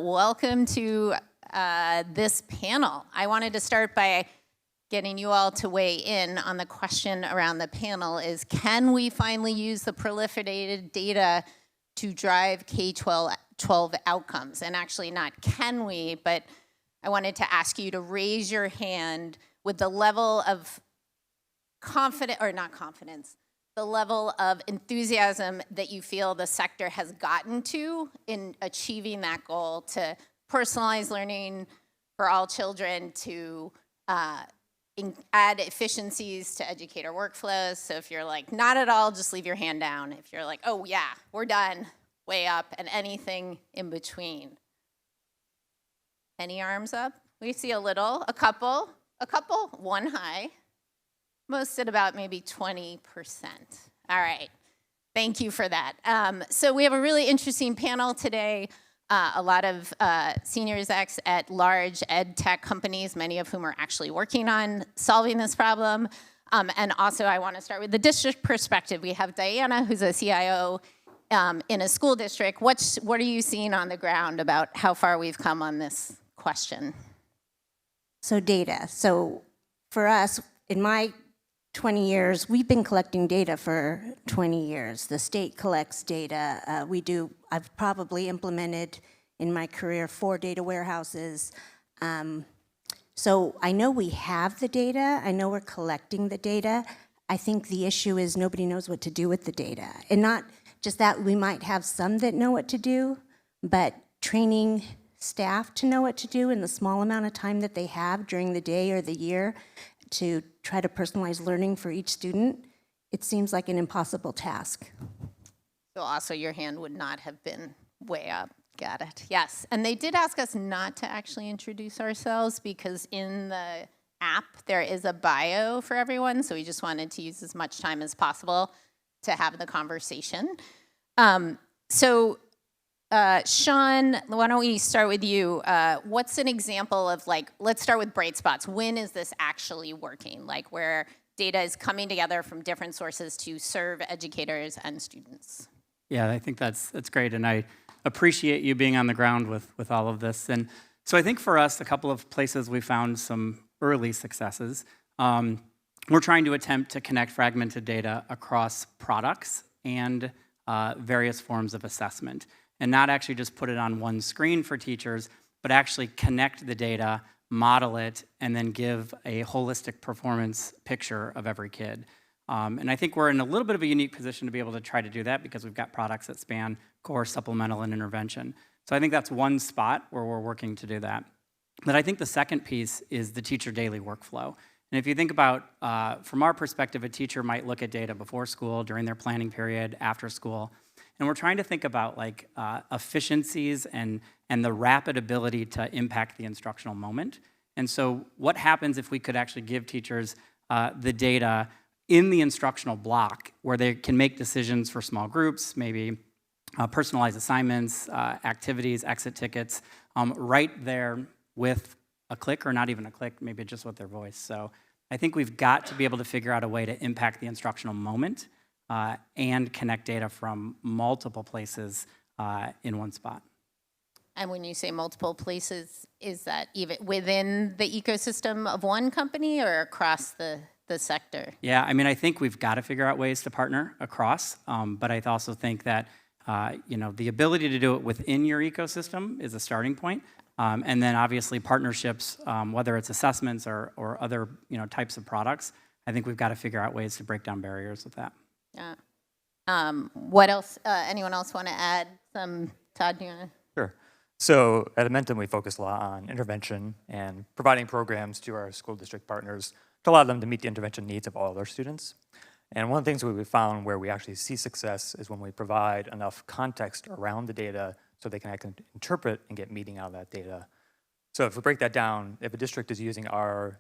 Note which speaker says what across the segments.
Speaker 1: Welcome to this panel. I wanted to start by getting you all to weigh in on the question around the panel is, can we finally use the proliferated data to drive K-12 outcomes? And actually not can we, but I wanted to ask you to raise your hand with the level of the level of enthusiasm that you feel the sector has gotten to in achieving that goal to personalize learning for all children, to add efficiencies to educator workflows. So if you're like, not at all, just leave your hand down. If you're like, oh yeah, we're done, way up, and anything in between. Any arms up? We see a little, a couple, one high. Most at about maybe 20%. All right, thank you for that. So we have a really interesting panel today. A lot of senior execs at large ed tech companies, many of whom are actually working on solving this problem. And also I want to start with the district perspective. We have Diana, who's a CIO in a school district. What are you seeing on the ground about how far we've come on this question?
Speaker 2: So data. So for us, in my 20 years, we've been collecting data for 20 years. The state collects data. I've probably implemented in my career 4 data warehouses. So I know we have the data. I know we're collecting the data. I think the issue is nobody knows what to do with the data. And not just that, we might have some that know what to do, but training staff to know what to do in the small amount of time that they have during the day or the year to try to personalize learning for each student, it seems like an impossible task.
Speaker 1: So also your hand would not have been way up. Got it. Yes. And they did ask us not to actually introduce ourselves because in the app there is a bio for everyone. So we just wanted to use as much time as possible to have the conversation. Shawn, why don't we start with you? What's an example of let's start with bright spots. When is this actually working? Like where data is coming together from different sources to serve educators and students?
Speaker 3: Yeah, I think that's great. And I appreciate you being on the ground with all of this. And so I think for us, a couple of places we found some early successes. We're trying to attempt to connect fragmented data across products and various forms of assessment. And not actually just put it on one screen for teachers, but actually connect the data, model it, and then give a holistic performance picture of every kid. And I think we're in a little bit of a unique position to be able to try to do that because we've got products that span core, supplemental, and intervention. So I think that's one spot where we're working to do that. But I think the second piece is the teacher daily workflow. And if you think about, from our perspective, a teacher might look at data before school, during their planning period, after school. And we're trying to think about efficiencies and the rapid ability to impact the instructional moment. And so what happens if we could actually give teachers the data in the instructional block where they can make decisions for small groups, maybe personalized assignments, activities, exit tickets, right there with a click or not even a click, maybe just with their voice. So I think we've got to be able to figure out a way to impact the instructional moment and connect data from multiple places in one spot.
Speaker 1: And when you say multiple places, is that even within the ecosystem of one company or across the sector?
Speaker 3: Yeah, I mean, I think we've got to figure out ways to partner across, but I also think that the ability to do it within your ecosystem is a starting point. And then obviously partnerships, whether it's assessments or other types of products, I think we've got to figure out ways to break down barriers with that.
Speaker 1: Yeah. What else? Anyone else want to add? Todd, do you want to?
Speaker 4: Sure. So at Edmentum, we focus a lot on intervention and providing programs to our school district partners to allow them to meet the intervention needs of all their students. And one of the things we found where we actually see success is when we provide enough context around the data so they can actually interpret and get meaning out of that data. So if we break that down, if a district is using our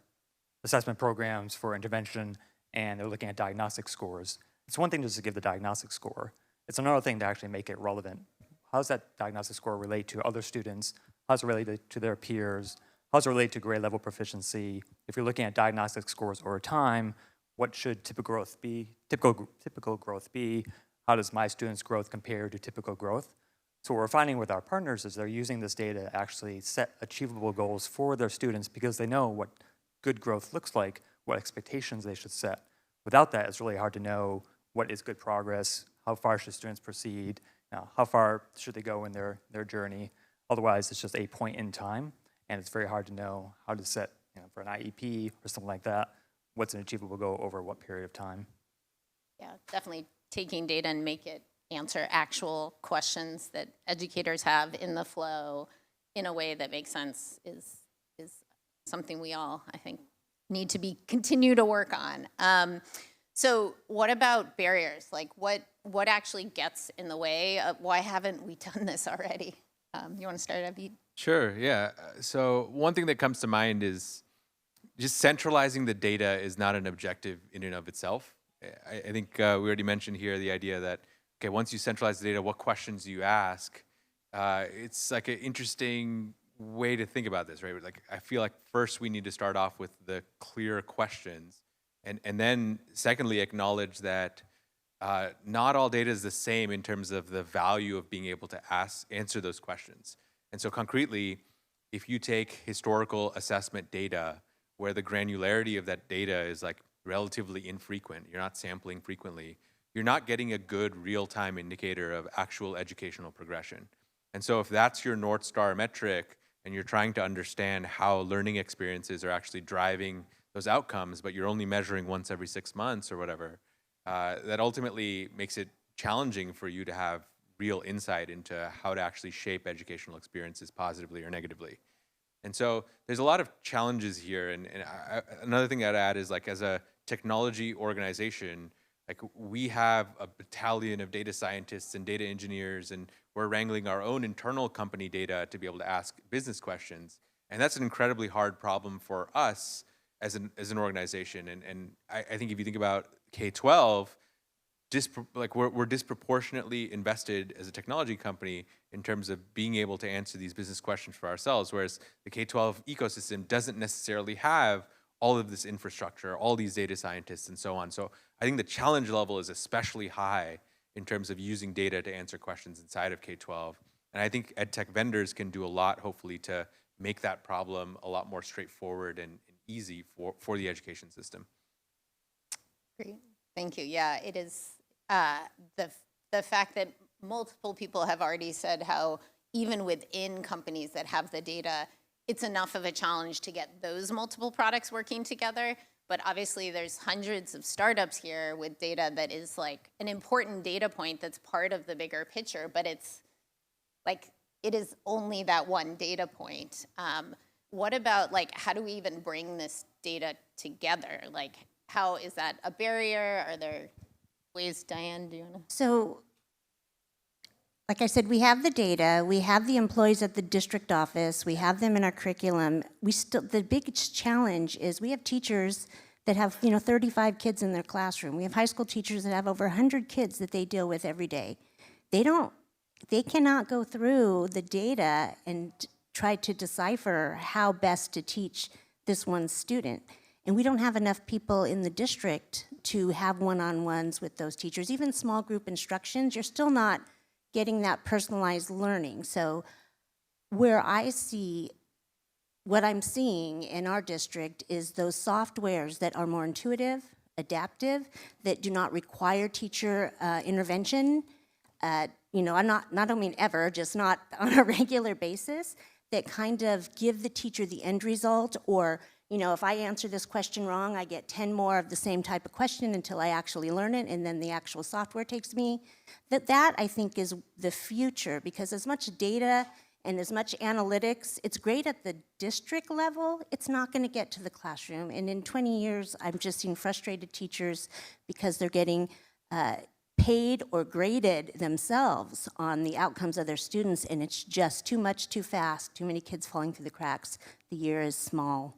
Speaker 4: assessment programs for intervention and they're looking at diagnostic scores, it's one thing just to give the diagnostic score. It's another thing to actually make it relevant. How does that diagnostic score relate to other students? How does it relate to their peers? How does it relate to grade level proficiency? If you're looking at diagnostic scores over time, what should typical growth be? How does my students' growth compare to typical growth? So what we're finding with our partners is they're using this data to actually set achievable goals for their students because they know what good growth looks like, what expectations they should set. Without that, it's really hard to know what is good progress, how far should students proceed, how far should they go in their journey. Otherwise, it's just a point in time, and it's very hard to know how to set, for an IEP or something like that, what's an achievable goal over what period of time.
Speaker 1: Yeah, definitely taking data and make it answer actual questions that educators have in the flow in a way that makes sense is something we all, I think, need to continue to work on. So what about barriers? Like what actually gets in the way? Why haven't we done this already? You want to start, Advait?
Speaker 5: Sure, yeah. So one thing that comes to mind is just centralizing the data is not an objective in and of itself. I think we already mentioned here the idea that, okay, once you centralize the data, what questions do you ask? It's like an interesting way to think about this, right? Like, I feel like first we need to start off with the clear questions, and then secondly, acknowledge that not all data is the same in terms of the value of being able to answer those questions. And so concretely, if you take historical assessment data where the granularity of that data is like relatively infrequent, you're not sampling frequently, you're not getting a good real-time indicator of actual educational progression. And so if that's your North Star metric and you're trying to understand how learning experiences are actually driving those outcomes, but you're only measuring once every 6 months or whatever, that ultimately makes it challenging for you to have real insight into how to actually shape educational experiences positively or negatively. And so there's a lot of challenges here. And another thing I'd add is, like, as a technology organization, like, we have a battalion of data scientists and data engineers, and we're wrangling our own internal company data to be able to ask business questions. And that's an incredibly hard problem for us as an organization. And I think if you think about K-12, we're disproportionately invested as a technology company in terms of being able to answer these business questions for ourselves, whereas the K-12 ecosystem doesn't necessarily have all of this infrastructure, all these data scientists, and so on. So I think the challenge level is especially high in terms of using data to answer questions inside of K-12. And I think ed tech vendors can do a lot, hopefully, to make that problem a lot more straightforward and easy for the education system.
Speaker 1: Great, thank you. Yeah, it is the fact that multiple people have already said how even within companies that have the data, it's enough of a challenge to get those multiple products working together. But obviously there's hundreds of startups here with data that is like an important data point that's part of the bigger picture, but it's like, it is only that one data point. What about, like, how do we even bring this data together? Like, how is that a barrier? Are there ways, Diane, do you want to?
Speaker 2: So, like I said, we have the data, we have the employees at the district office, we have them in our curriculum. The biggest challenge is we have teachers that have 35 kids in their classroom. We have high school teachers that have over 100 kids that they deal with every day. They cannot go through the data and try to decipher how best to teach this one student. And we don't have enough people in the district to have one-on-ones with those teachers. Even small group instructions, you're still not getting that personalized learning. So what I'm seeing in our district is those softwares that are more intuitive, adaptive, that do not require teacher intervention. I don't mean ever, just not on a regular basis, that kind of give the teacher the end result, or if I answer this question wrong, I get 10 more of the same type of question until I actually learn it, and then the actual software takes me. That I think is the future, because as much data and as much analytics, it's great at the district level, it's not going to get to the classroom. And in 20 years, I've just seen frustrated teachers because they're getting paid or graded themselves on the outcomes of their students, and it's just too much, too fast, too many kids falling through the cracks. The year is small.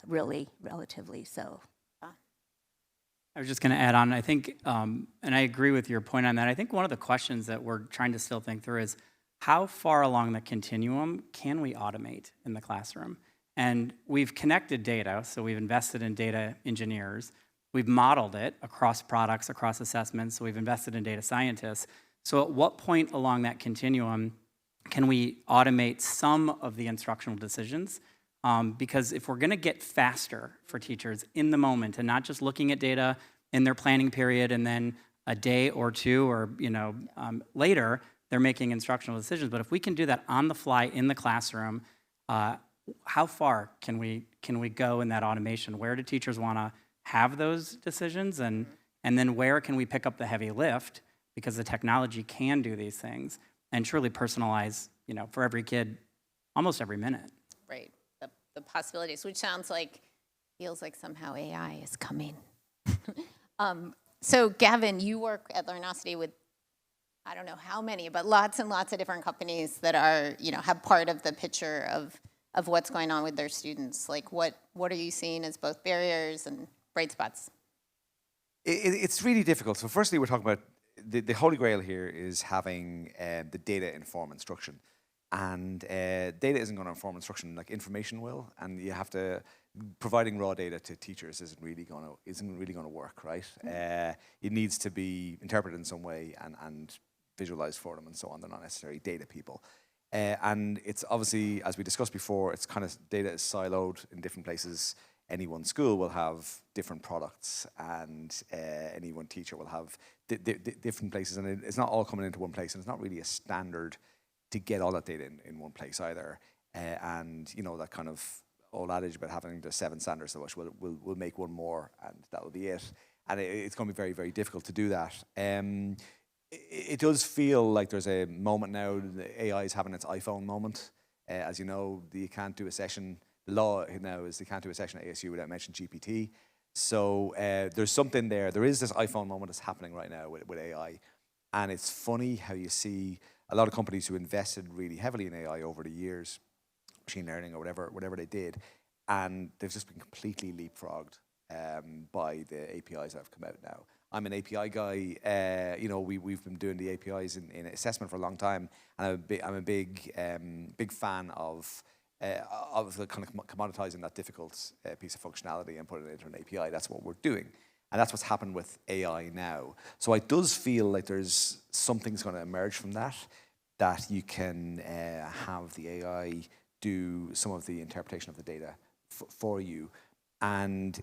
Speaker 2: Really, relatively so.
Speaker 3: I was just going to add on, I think, and I agree with your point on that. I think one of the questions that we're trying to still think through is how far along the continuum can we automate in the classroom? And we've connected data, so we've invested in data engineers. We've modeled it across products, across assessments, so we've invested in data scientists. So at what point along that continuum can we automate some of the instructional decisions? Because if we're going to get faster for teachers in the moment and not just looking at data in their planning period and then a day or two or later they're making instructional decisions, but if we can do that on the fly in the classroom, how far can we go in that automation? Where do teachers want to have those decisions, and then where can we pick up the heavy lift because the technology can do these things and truly personalize, for every kid, almost every minute.
Speaker 1: Right, the possibilities, which feels like somehow AI is coming. So Gavin, you work at Learnosity with, I don't know how many, but lots and lots of different companies that are, have part of the picture of what's going on with their students. Like what are you seeing as both barriers and bright spots?
Speaker 6: It's really difficult. So firstly, we're talking about the holy grail here is having the data inform instruction. And data isn't going to inform instruction like information will, and you have to providing raw data to teachers isn't really going to work, right? It needs to be interpreted in some way and visualized for them and so on. They're not necessarily data people. And it's obviously, as we discussed before, it's kind of data is siloed in different places. Any one school will have different products, and any one teacher will have different places, and it's not all coming into one place, and it's not really a standard to get all that data in one place either. And that kind of old adage about having the 7 standards of which we'll make one more, and that will be it. And it's going to be very, very difficult to do that. It does feel like there's a moment now, the AI is having its iPhone moment. As you know, you can't do a session. The law now is they can't do a session at ASU without mentioning GPT. So there's something there. There is this iPhone moment that's happening right now with AI. And it's funny how you see a lot of companies who invested really heavily in AI over the years, machine learning or whatever they did, and they've just been completely leapfrogged by the APIs that have come out now. I'm an API guy. We've been doing the APIs in assessment for a long time, and I'm a big fan of the kind of commoditizing that difficult piece of functionality and putting it into an API. That's what we're doing. And that's what's happened with AI now. So it does feel like there's something's going to emerge from that you can have the AI do some of the interpretation of the data for you. And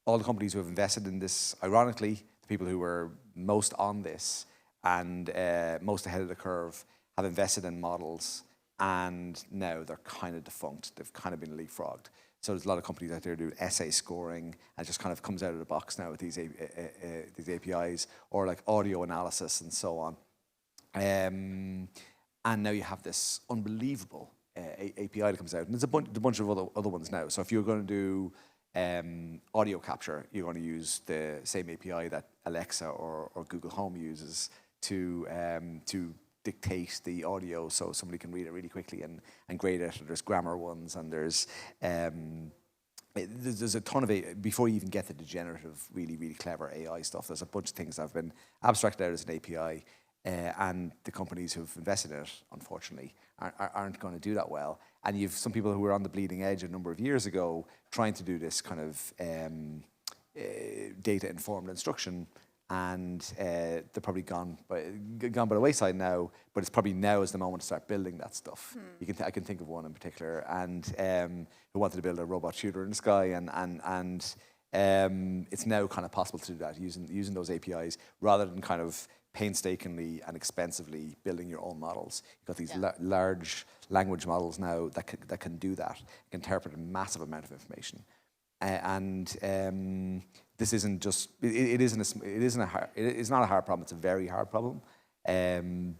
Speaker 6: all the companies who have invested in this, ironically, the people who were most on this and most ahead of the curve have invested in models, and now they're kind of defunct. They've kind of been leapfrogged. So there's a lot of companies out there doing essay scoring, and it just kind of comes out of the box now with these APIs, or like audio analysis and so on. And now you have this unbelievable API that comes out, and there's a bunch of other ones now. So if you're going to do audio capture, you're going to use the same API that Alexa or Google Home uses to dictate the audio so somebody can read it really quickly and grade it. There's grammar ones, and there's a ton of it before you even get the degenerative, really, really clever AI stuff. There's a bunch of things that have been abstracted out as an API, and the companies who've invested in it, unfortunately, aren't going to do that well. And you've some people who were on the bleeding edge a number of years ago trying to do this kind of data-informed instruction, and they're probably gone by the wayside now. But it's probably now is the moment to start building that stuff. I can think of one in particular, and who wanted to build a robot shooter in the sky, and it's now kind of possible to do that using those APIs rather than kind of painstakingly and expensively building your own models. You've got these large language models now that can do that, can interpret a massive amount of information, and this isn't just it's not a hard problem. It's a very hard problem,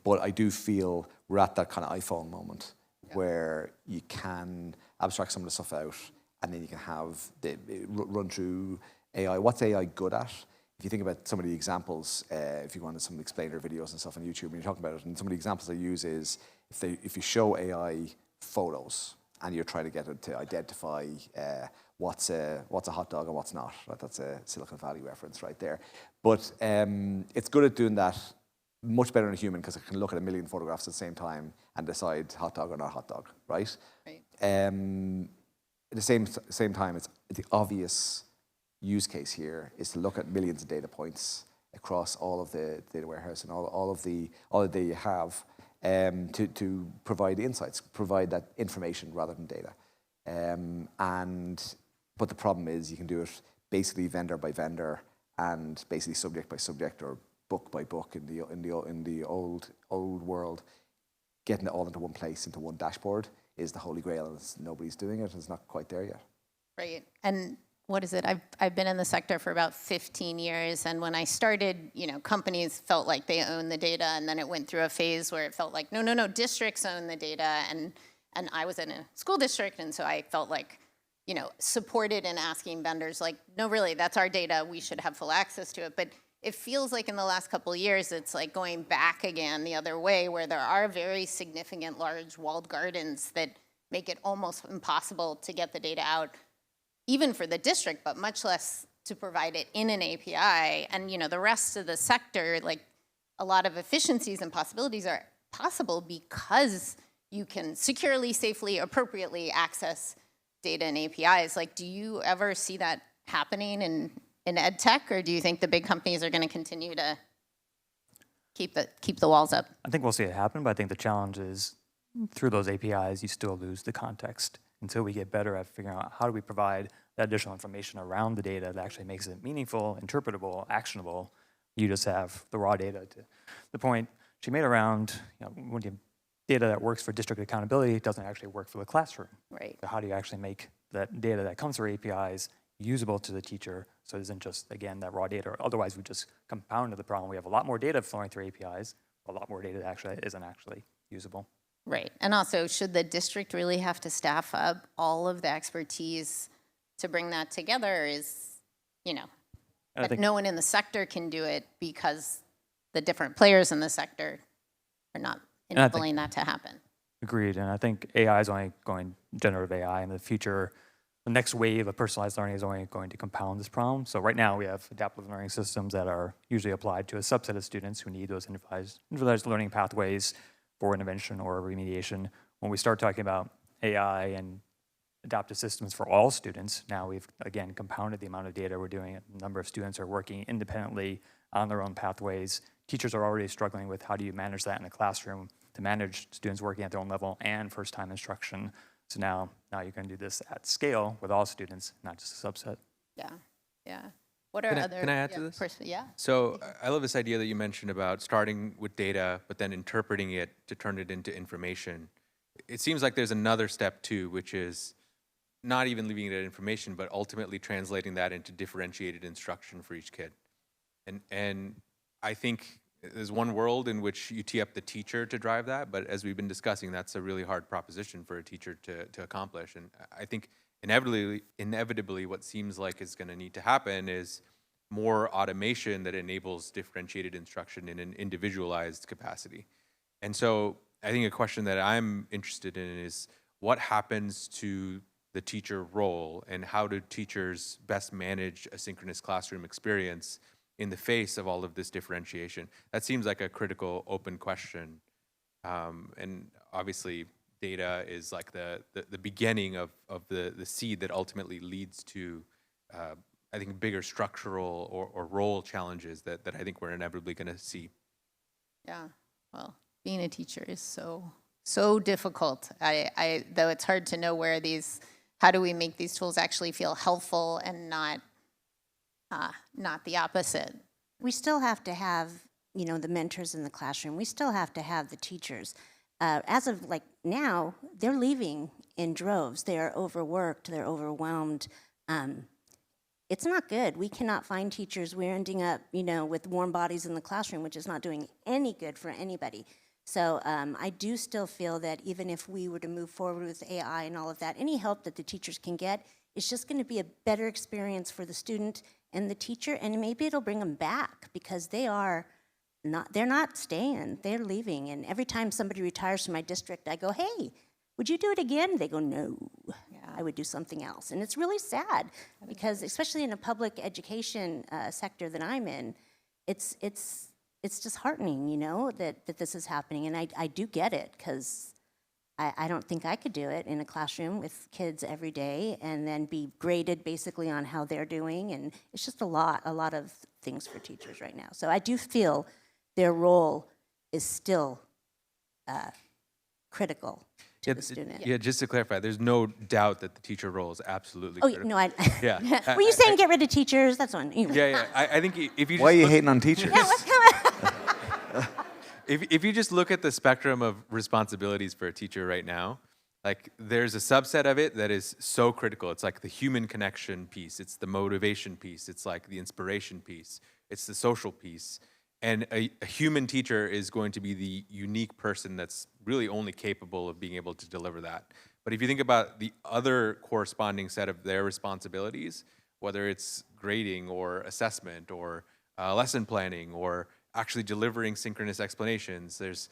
Speaker 6: but I do feel we're at that kind of iPhone moment where you can abstract some of the stuff out, and then you can have run through AI. What's AI good at? If you think about some of the examples, if you go on some explainer videos and stuff on YouTube, and you're talking about it, and some of the examples I use is if you show AI photos and you're trying to get it to identify what's a hot dog and what's not. Right? That's a Silicon Valley reference right there. But it's good at doing that much better than a human because it can look at a million photographs at the same time and decide hot dog or not hot dog, right? Right. At the same time, it's the obvious use case here is to look at millions of data points across all of the data warehouse and all the data you have to provide insights, provide that information rather than data. But the problem is you can do it basically vendor by vendor and basically subject by subject or book by book in the old world. Getting it all into one place, into one dashboard, is the holy grail, and nobody's doing it. It's not quite there yet.
Speaker 1: Right. And what is it? I've been in the sector for about 15 years, and when I started, companies felt like they owned the data, and then it went through a phase where it felt like, no, districts own the data, and I was in a school district, and so I felt like, supported in asking vendors like, no, really, that's our data, we should have full access to it. But it feels like in the last couple of years, it's like going back again the other way, where there are very significant large walled gardens that make it almost impossible to get the data out, even for the district, but much less to provide it in an API. And the rest of the sector, like a lot of efficiencies and possibilities are possible because you can securely, safely, appropriately access data and APIs. Like, do you ever see that happening in ed tech, or do you think the big companies are going to continue to keep the walls up?
Speaker 4: I think we'll see it happen, but I think the challenge is through those APIs, you still lose the context. Until we get better at figuring out how do we provide that additional information around the data that actually makes it meaningful, interpretable, actionable, you just have the raw data. To the point she made around, when you data that works for district accountability doesn't actually work for the classroom.
Speaker 1: Right.
Speaker 4: So how do you actually make that data that comes through APIs usable to the teacher, so it isn't just, again, that raw data? Otherwise, we just compounded the problem. We have a lot more data flowing through APIs, a lot more data that actually isn't actually usable.
Speaker 1: Right. And also, should the district really have to staff up all of the expertise to bring that together? Is, but no one in the sector can do it because the different players in the sector are not enabling that to happen.
Speaker 4: Agreed. And I think AI is only going, generative AI in the future, the next wave of personalized learning is only going to compound this problem. So right now we have adaptive learning systems that are usually applied to a subset of students who need those individualized learning pathways for intervention or remediation. When we start talking about AI and adaptive systems for all students, now we've, again, compounded the amount of data we're doing. A number of students are working independently on their own pathways. Teachers are already struggling with how do you manage that in a classroom to manage students working at their own level and first-time instruction. So now you can do this at scale with all students, not just a subset.
Speaker 1: Yeah. What are other?
Speaker 5: Can I add to this?
Speaker 1: Yeah.
Speaker 5: So I love this idea that you mentioned about starting with data, but then interpreting it to turn it into information. It seems like there's another step too, which is not even leaving it at information, but ultimately translating that into differentiated instruction for each kid. And I think there's one world in which you tee up the teacher to drive that, but as we've been discussing, that's a really hard proposition for a teacher to accomplish. And I think inevitably what seems like is going to need to happen is more automation that enables differentiated instruction in an individualized capacity. And so I think a question that I'm interested in is what happens to the teacher role, and how do teachers best manage a synchronous classroom experience in the face of all of this differentiation? That seems like a critical open question. And obviously data is like the beginning of the seed that ultimately leads to, I think, bigger structural or role challenges that I think we're inevitably going to see.
Speaker 1: Yeah, well, being a teacher is so difficult. Though it's hard to know how do we make these tools actually feel helpful and not the opposite.
Speaker 2: We still have to have, the mentors in the classroom. We still have to have the teachers. As of now, they're leaving in droves. They are overworked. They're overwhelmed. It's not good. We cannot find teachers. We're ending up, with warm bodies in the classroom, which is not doing any good for anybody. So I do still feel that even if we were to move forward with AI and all of that, any help that the teachers can get is just going to be a better experience for the student and the teacher, and maybe it'll bring them back because they're not staying, they're leaving. And every time somebody retires from my district, I go, hey, would you do it again? They go, no, I would do something else. And it's really sad because especially in a public education sector that I'm in, it's just heartening, that this is happening. And I do get it because I don't think I could do it in a classroom with kids every day and then be graded basically on how they're doing. And it's just a lot of things for teachers right now. So I do feel their role is still critical to the student.
Speaker 5: Yeah, just to clarify, there's no doubt that the teacher role is absolutely
Speaker 2: Oh,
Speaker 5: critical.
Speaker 2: no, I,
Speaker 5: Yeah.
Speaker 2: were you saying get rid of teachers? That's one.
Speaker 5: Yeah. I think if you just
Speaker 6: Why are you
Speaker 5: look-
Speaker 6: hating on teachers?
Speaker 5: if you just look at the spectrum of responsibilities for a teacher right now, like there's a subset of it that is so critical. It's like the human connection piece. It's the motivation piece. It's like the inspiration piece. It's the social piece. And a human teacher is going to be the unique person that's really only capable of being able to deliver that. But if you think about the other corresponding set of their responsibilities, whether it's grading or assessment or lesson planning or actually delivering synchronous explanations, there's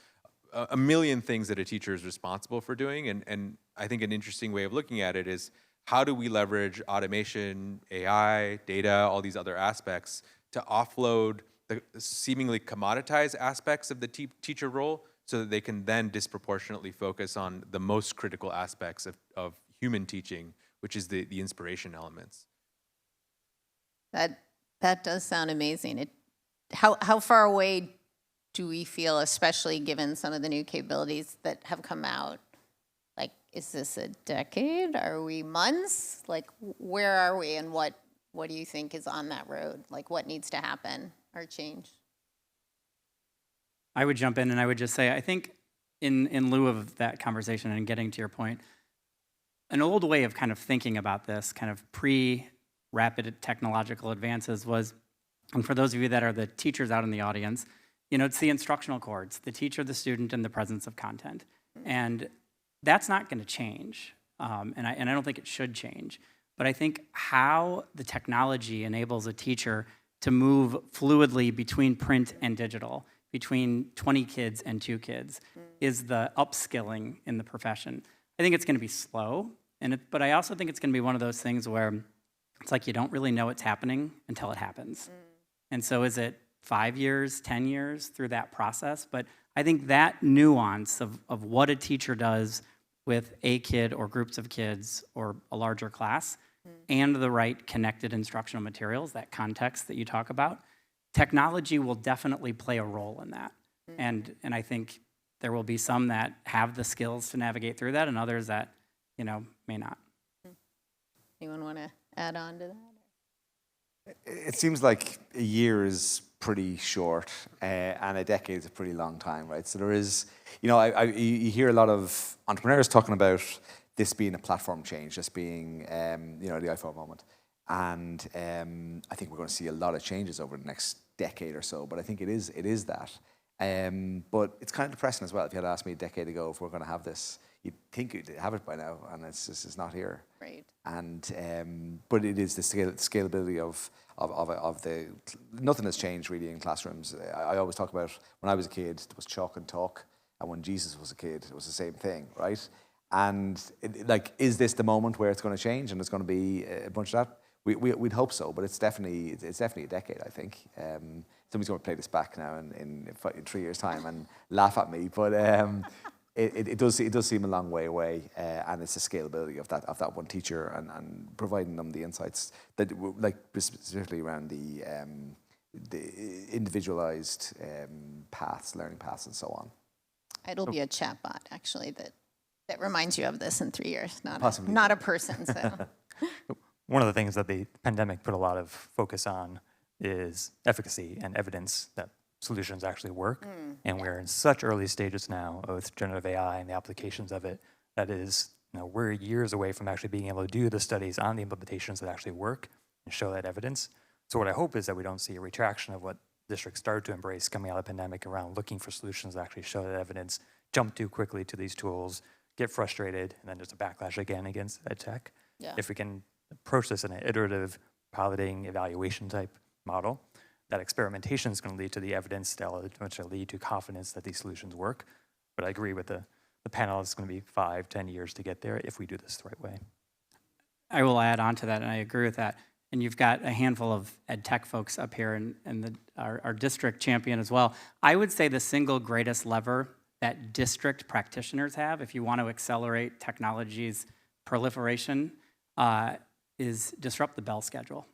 Speaker 5: a million things that a teacher is responsible for doing. And I think an interesting way of looking at it is how do we leverage automation, AI, data, all these other aspects to offload the seemingly commoditized aspects of the teacher role so that they can then disproportionately focus on the most critical aspects of human teaching, which is the inspiration elements.
Speaker 1: That does sound amazing. How far away do we feel, especially given some of the new capabilities that have come out? Like, is this a decade? Are we months? Like, where are we, and what do you think is on that road? Like, what needs to happen or change?
Speaker 3: I would jump in and I would just say, I think in lieu of that conversation and getting to your point, an old way of kind of thinking about this, kind of pre-rapid technological advances was, and for those of you that are the teachers out in the audience, you know, it's the instructional chords, the teacher, the student, and the presence of content. And that's not going to change, and I don't think it should change. But I think how the technology enables a teacher to move fluidly between print and digital, between 20 kids and 2 kids, is the upskilling in the profession. I think it's going to be slow, but I also think it's going to be one of those things where it's like you don't really know what's happening until it happens. And so is it 5 years, 10 years through that process? But I think that nuance of what a teacher does with a kid or groups of kids or a larger class and the right connected instructional materials, that context that you talk about, technology will definitely play a role in that. And I think there will be some that have the skills to navigate through that and others that, you know, may not.
Speaker 1: Anyone want to add on to that?
Speaker 6: It seems like a year is pretty short, and a decade is a pretty long time, right? So there is, you know, you hear a lot of entrepreneurs talking about this being a platform change, this being, you know, the iPhone moment. And I think we're going to see a lot of changes over the next decade or so, but I think it is that. But it's kind of depressing as well. If you had asked me a decade ago if we're going to have this, you'd think you'd have it by now, and it's not here.
Speaker 1: Right.
Speaker 6: And but it is the scalability of the nothing has changed really in classrooms. I always talk about when I was a kid, there was chalk and talk, and when Jesus was a kid, it was the same thing, right? And is this the moment where it's going to change and it's going to be a bunch of that? We'd hope so, but it's definitely a decade, I think. Somebody's going to play this back now in 3 years' time and laugh at me, but it does seem a long way away, and it's the scalability of that one teacher and providing them the insights that, like specifically around the individualized paths, learning paths, and so on.
Speaker 1: It'll be a chatbot actually that reminds you of this in 3 years,
Speaker 6: Possibly.
Speaker 1: not a person. So.
Speaker 4: One of the things that the pandemic put a lot of focus on is efficacy and evidence that solutions actually work. And we're in such early stages now with generative AI and the applications of it that is, you know, we're years away from actually being able to do the studies on the implementations that actually work and show that evidence. So what I hope is that we don't see a retraction of what districts started to embrace coming out of the pandemic around looking for solutions that actually show that evidence, jump too quickly to these tools, get frustrated, and then there's a backlash again against ed tech.
Speaker 1: Yeah.
Speaker 4: If we can approach this in an iterative piloting evaluation type model, that experimentation is going to lead to the evidence that will eventually lead to confidence that these solutions work. But I agree with the panel, it's going to be 5-10 years to get there if we do this the right way.
Speaker 3: I will add on to that, and I agree with that. And you've got a handful of ed tech folks up here and our district champion as well. I would say the single greatest lever that district practitioners have, if you want to accelerate technology's proliferation, is disrupt the bell schedule.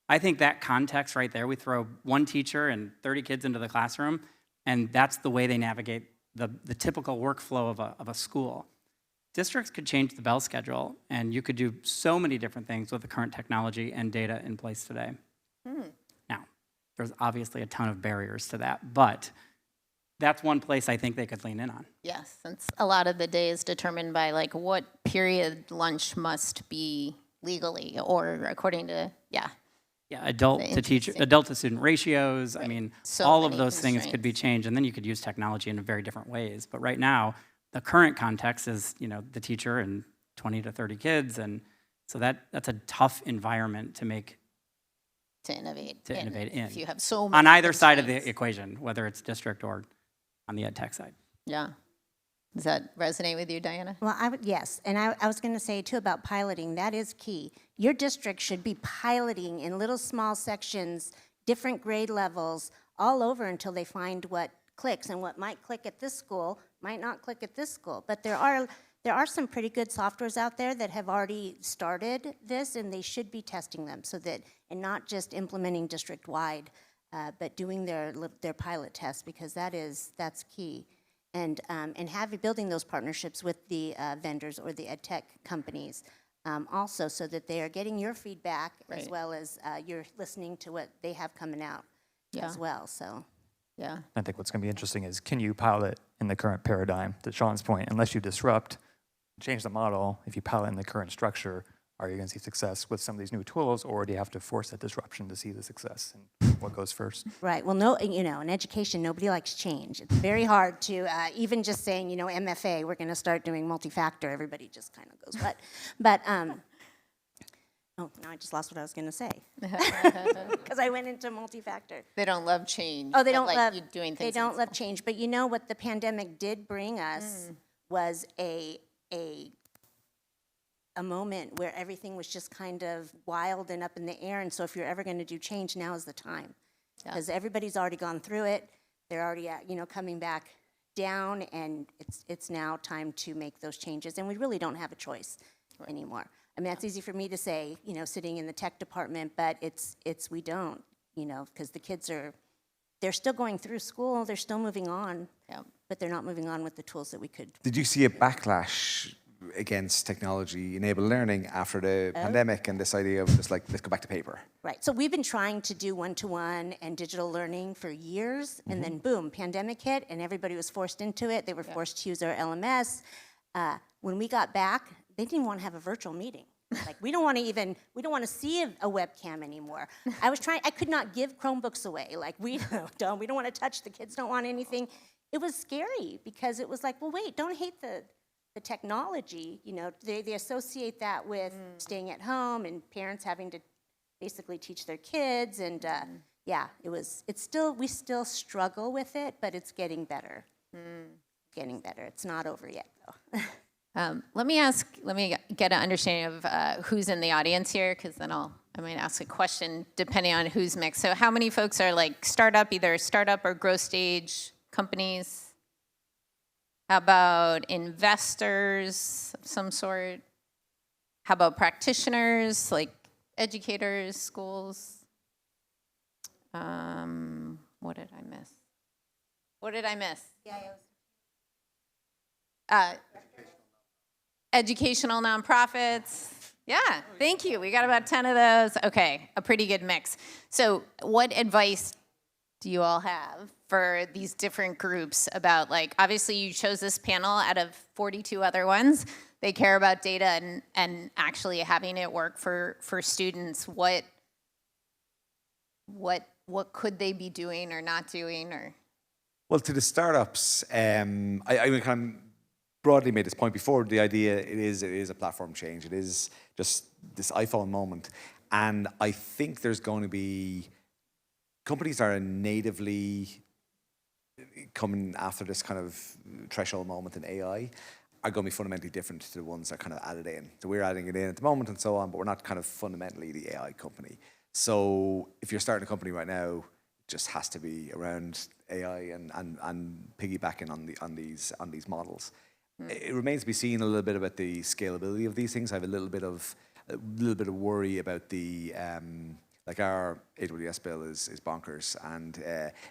Speaker 3: I think that context right there, we throw one teacher and 30 kids into the classroom, and that's the way they navigate the typical workflow of a school. Districts could change the bell schedule, and you could do so many different things with the current technology and data in place today. Now, there's obviously a ton of barriers to that, but that's one place I think they could lean in on.
Speaker 1: Yes, since a lot of the day is determined by like what period lunch must be legally or according to,
Speaker 3: Yeah, adult to student ratios. I mean,
Speaker 1: So
Speaker 3: all of
Speaker 1: many
Speaker 3: those things could be changed, and then you could use technology in very different ways. But right now, the current context is, the teacher and 20 to 30 kids, and so that's a tough environment to make
Speaker 1: to innovate.
Speaker 3: in.
Speaker 1: If you have so many
Speaker 3: On either side of the
Speaker 1: constraints.
Speaker 3: equation, whether it's district or on the ed tech side.
Speaker 1: Yeah. Does that resonate with you, Diana?
Speaker 2: Well, yes, and I was going to say too about piloting, that is key. Your district should be piloting in little small sections, different grade levels, all over until they find what clicks, and what might click at this school might not click at this school. But there are some pretty good softwares out there that have already started this, and they should be testing them and not just implementing district-wide, but doing their pilot tests, because that's key. And building those partnerships with the vendors or the ed tech companies, also, so that they are getting your feedback as well as you're listening to what they have coming out as well. So,
Speaker 1: Yeah.
Speaker 4: I think what's going to be interesting is, can you pilot in the current paradigm? To Shawn's point, unless you disrupt, change the model, if you pilot in the current structure, are you going to see success with some of these new tools, or do you have to force that disruption to see the success? And what goes first?
Speaker 2: right. Well, in education, nobody likes change. It's very hard to even just saying, MFA, we're going to start doing multi-factor. Everybody just kind of goes, what? But oh, now I just lost what I was going to say because I went into multi-factor.
Speaker 1: They don't love change.
Speaker 2: Oh, they
Speaker 1: but,
Speaker 2: don't
Speaker 1: like,
Speaker 2: love
Speaker 1: you doing
Speaker 2: They
Speaker 1: things.
Speaker 2: don't love change. But what the pandemic did bring us was a moment where everything was just kind of wild and up in the air. And so if you're ever going to do change, now is the time, because everybody's already gone through it. They're already coming back down, and it's now time to make those changes. And we really don't have a choice anymore. I mean, that's easy for me to say, sitting in the tech department, but we don't, because the kids they're still going through school, they're still moving on, but they're not moving on with the tools that we could.
Speaker 6: Did you see a backlash against technology-enabled learning after the pandemic and this idea of just like, let's go back to paper?
Speaker 2: Right, so we've been trying to do one-to-one and digital learning for years, and then boom, pandemic hit, and everybody was forced into it. They were forced to use our LMS. When we got back, they didn't want to have a virtual meeting. Like, we don't want to see a webcam anymore. I could not give Chromebooks away. Like, we don't want to touch, the kids don't want anything. It was scary because it was like, well, wait, don't hate the technology. They associate that with staying at home and parents having to basically teach their kids. And we still struggle with it, but it's getting better. Getting better. It's not over yet, though.
Speaker 1: Let me get an understanding of who's in the audience here, because then I might ask a question depending on who's mixed. So how many folks are like either startup or growth stage companies? How about investors of some sort? How about practitioners, like educators, schools? What did I miss? Educational nonprofits. Yeah, thank you. We got about 10 of those. Okay, a pretty good mix. So what advice do you all have for these different groups about, like, obviously you chose this panel out of 42 other ones. They care about data and actually having it work for students. What could they be doing or not doing? Or
Speaker 6: Well, to the startups, I kind of broadly made this point before. The idea it is a platform change. It is just this iPhone moment, and I think there's going to be companies that are natively coming after this kind of threshold moment in AI are going to be fundamentally different to the ones that kind of added in. So we're adding it in at the moment and so on, but we're not kind of fundamentally the AI company. So if you're starting a company right now, it just has to be around AI and piggybacking on these models. It remains to be seen a little bit about the scalability of these things. I have a little bit of worry about the Like our AWS bill is bonkers, and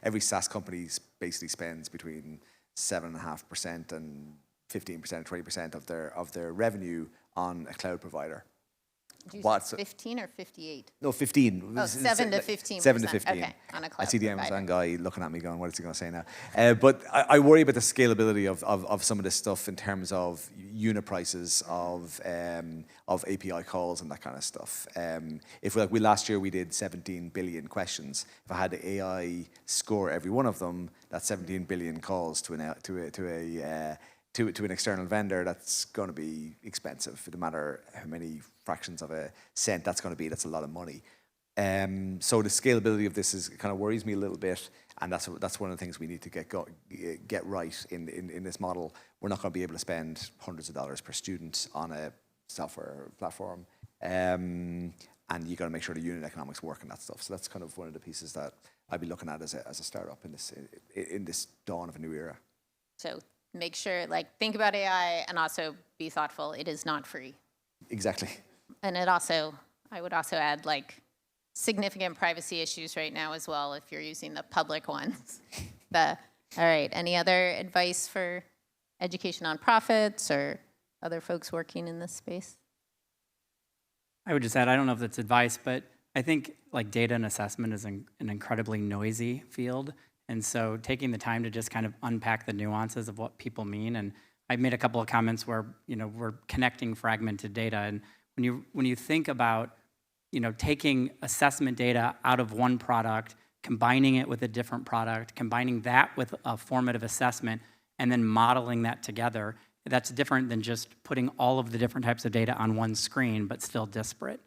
Speaker 6: every SaaS company basically spends between 7.5% and 15%, 20% of their revenue on a cloud provider.
Speaker 1: Did you
Speaker 6: What's
Speaker 1: say 15 or 58?
Speaker 6: No, 15.
Speaker 1: Oh, 7 to 15%.
Speaker 6: 7 to 15.
Speaker 1: Okay, on a
Speaker 6: I
Speaker 1: cloud
Speaker 6: see the
Speaker 1: provider.
Speaker 6: Amazon guy looking at me going, what is he going to say now? But I worry about the scalability of some of this stuff in terms of unit prices of API calls and that kind of stuff. If we last year we did 17 billion questions. If I had the AI score every one of them, that's 17 billion calls to an external vendor. That's going to be expensive. No matter how many fractions of a cent that's going to be, that's a lot of money. So the scalability of this kind of worries me a little bit, and that's one of the things we need to get right in this model. We're not going to be able to spend hundreds of dollars per student on a software platform, and you got to make sure the unit economics work and that stuff. So that's kind of one of the pieces that I'd be looking at as a startup in this dawn of a new era.
Speaker 1: So make sure, think about AI and also be thoughtful. It is not free.
Speaker 6: Exactly.
Speaker 1: And I would also add, significant privacy issues right now as well if you're using the public ones. All right, any other advice for education nonprofits or other folks working in this space?
Speaker 3: I would just add, I don't know if that's advice, but I think data and assessment is an incredibly noisy field. And so taking the time to just kind of unpack the nuances of what people mean. And I've made a couple of comments where, we're connecting fragmented data. And when you think about, taking assessment data out of one product, combining it with a different product, combining that with a formative assessment, and then modeling that together, that's different than just putting all of the different types of data on one screen, but still disparate.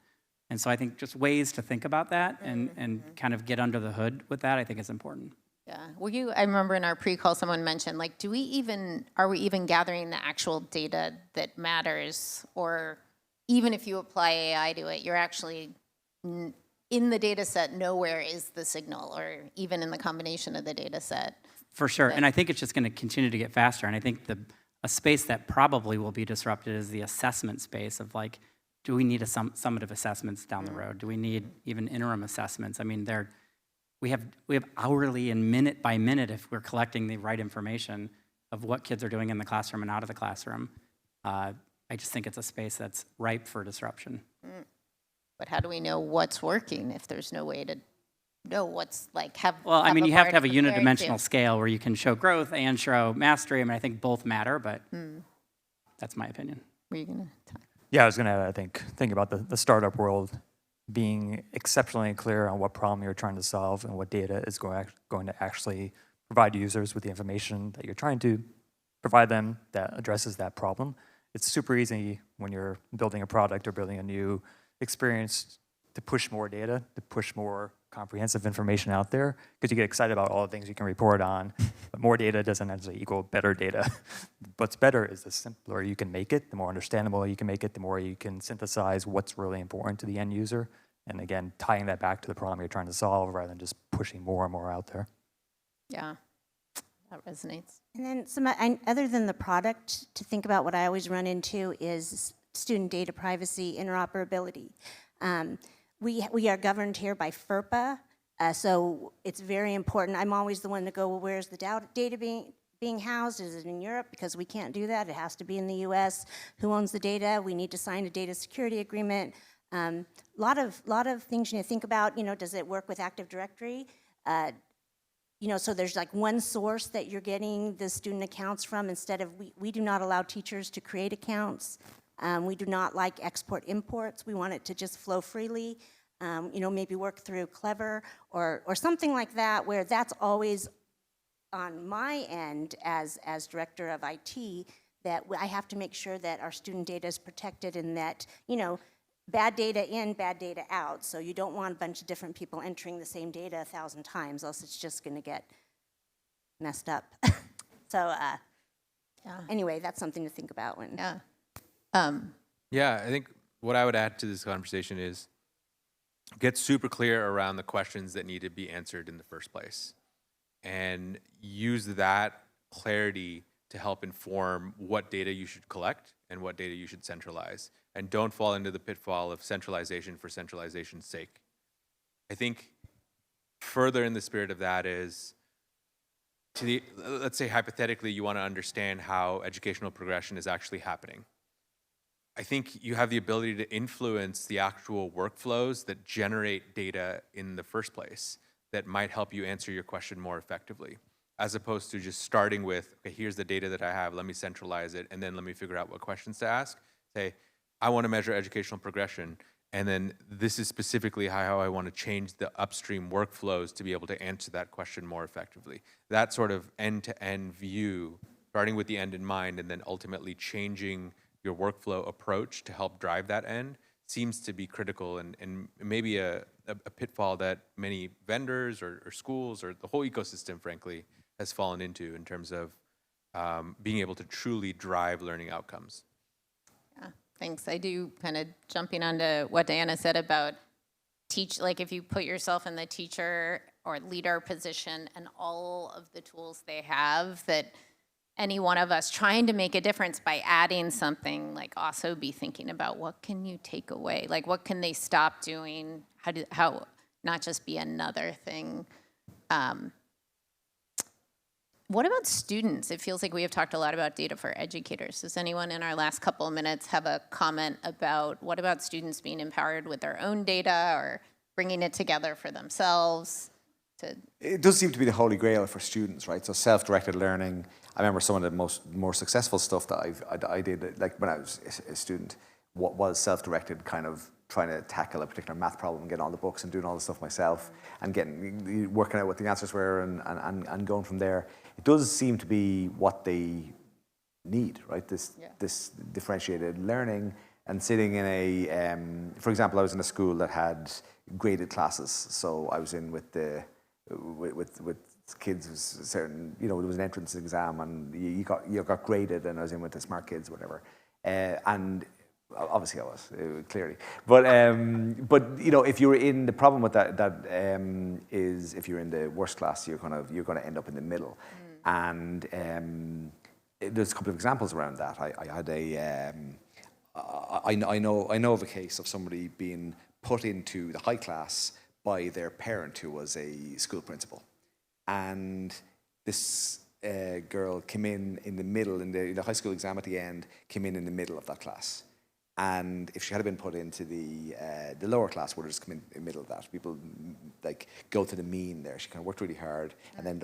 Speaker 3: And so I think just ways to think about that and kind of get under the hood with that, I think is important.
Speaker 1: Yeah. I remember in our pre-call someone mentioned, are we even gathering the actual data that matters? Or even if you apply AI to it, you're actually in the data set, nowhere is the signal, or even in the combination of the data set.
Speaker 3: For sure. And I think it's just going to continue to get faster. And I think a space that probably will be disrupted is the assessment space of do we need a summative assessments down the road? Do we need even interim assessments? I mean, we have hourly and minute by minute, if we're collecting the right information of what kids are doing in the classroom and out of the classroom. I just think it's a space that's ripe for disruption.
Speaker 1: But how do we know what's working if there's no way to know what's
Speaker 3: Well, you have to have a
Speaker 1: compared
Speaker 3: unidimensional
Speaker 1: to?
Speaker 3: scale where you can show growth and show mastery. I think both matter, but that's my opinion.
Speaker 1: Were you going to talk?
Speaker 4: Yeah, I was going to, think about the startup world being exceptionally clear on what problem you're trying to solve and what data is going to actually provide users with the information that you're trying to provide them that addresses that problem. It's super easy when you're building a product or building a new experience to push more data, to push more comprehensive information out there, because you get excited about all the things you can report on. But more data doesn't necessarily equal better data. What's better is the simpler you can make it, the more understandable you can make it, the more you can synthesize what's really important to the end user. And again, tying that back to the problem you're trying to solve rather than just pushing more and more out there.
Speaker 1: Yeah, that resonates.
Speaker 2: And then other than the product, to think about what I always run into is student data privacy, interoperability. We are governed here by FERPA, so it's very important. I'm always the one to go, well, where's the data being housed? Is it in Europe? Because we can't do that. It has to be in the US. Who owns the data? We need to sign a data security agreement. Lot of things you need to think about. Does it work with Active Directory? So there's one source that you're getting the student accounts from instead of, we do not allow teachers to create accounts. We do not like export imports. We want it to just flow freely. Maybe work through Clever or something like that, where that's always on my end as director of IT, that I have to make sure that our student data is protected and that, bad data in, bad data out. So you don't want a bunch of different people entering the same data 1,000 times, else it's just going to get messed up. So anyway, that's something to think about when.
Speaker 5: Yeah, I think what I would add to this conversation is get super clear around the questions that need to be answered in the first place, and use that clarity to help inform what data you should collect and what data you should centralize. And don't fall into the pitfall of centralization for centralization's sake. I think further in the spirit of that is, let's say hypothetically you want to understand how educational progression is actually happening. I think you have the ability to influence the actual workflows that generate data in the first place that might help you answer your question more effectively, as opposed to just starting with, okay, here's the data that I have, let me centralize it, and then let me figure out what questions to ask. Say, I want to measure educational progression, and then this is specifically how I want to change the upstream workflows to be able to answer that question more effectively. That sort of end-to-end view, starting with the end in mind, and then ultimately changing your workflow approach to help drive that end, seems to be critical and maybe a pitfall that many vendors or schools or the whole ecosystem, frankly, has fallen into in terms of being able to truly drive learning outcomes.
Speaker 1: Yeah, thanks. I do kind of jumping onto what Diana said about like if you put yourself in the teacher or leader position and all of the tools they have that any one of us trying to make a difference by adding something, like also be thinking about what can you take away? Like what can they stop doing? How not just be another thing. What about students? It feels like we have talked a lot about data for educators. Does anyone in our last couple of minutes have a comment about what about students being empowered with their own data or bringing it together for themselves?
Speaker 6: It does seem to be the holy grail for students, right? So self-directed learning. I remember some of the more successful stuff that I did, like when I was a student, what was self-directed, kind of trying to tackle a particular math problem and getting all the books and doing all the stuff myself and working out what the answers were and going from there. It does seem to be what they need, right? This differentiated learning and sitting in a, for example, I was in a school that had graded classes, so I was in with kids was certain, there was an entrance exam and you got graded, and I was in with the smart kids, whatever, and obviously I was clearly, but if you're in the problem with that is if you're in the worst class, you're going to end up in the middle, and there's a couple of examples around that. I had I know of a case of somebody being put into the high class by their parent who was a school principal. And this girl came in the middle, in the high school exam at the end, came in the middle of that class. And if she had been put into the lower class, would have just come in the middle of that. People like go to the mean there. She kind of worked really hard and ended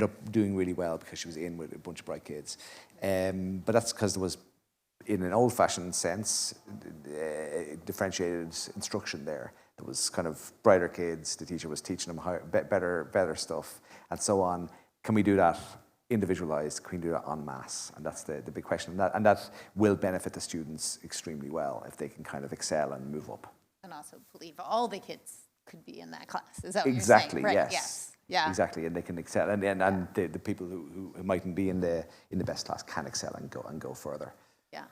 Speaker 6: up doing really well because she was in with a bunch of bright kids. But that's because there was, in an old-fashioned sense, differentiated instruction there. There was kind of brighter kids. The teacher was teaching them better stuff, and so on. Can we do that individualized? Can we do that en masse? And that's the big question. And that will benefit the students extremely well if they can kind of excel and move up.
Speaker 1: And also believe all the kids could be in that class. Is that what
Speaker 6: exactly?
Speaker 1: You're saying? Right?
Speaker 6: Yes.
Speaker 1: Yeah.
Speaker 6: Exactly, and they can excel, and the people who mightn't be in the best class can excel and go further.
Speaker 1: Yeah.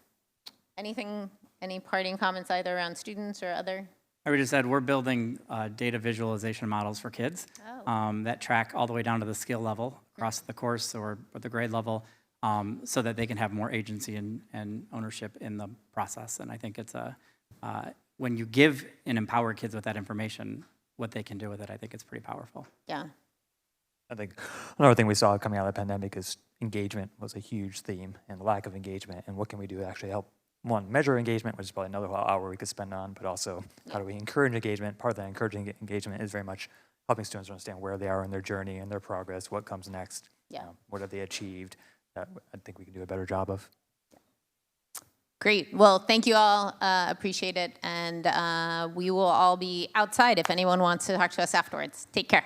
Speaker 1: Any parting comments either around students or other?
Speaker 3: I would just add, we're building data visualization models for kids that track all the way down to the skill level across the course or the grade level, so that they can have more agency and ownership in the process. And I think it's when you give and empower kids with that information, what they can do with it, I think it's pretty powerful.
Speaker 1: Yeah.
Speaker 4: I think another thing we saw coming out of the pandemic is engagement was a huge theme, and lack of engagement, and what can we do to actually help, one, measure engagement, which is probably another hour we could spend on, but also how do we encourage engagement? Part of that encouraging engagement is very much helping students understand where they are in their journey and their progress, what comes next, what have they achieved, that I think we can do a better job of.
Speaker 1: Great. Well, thank you all. Appreciate it. And we will all be outside if anyone wants to talk to us afterwards. Take care.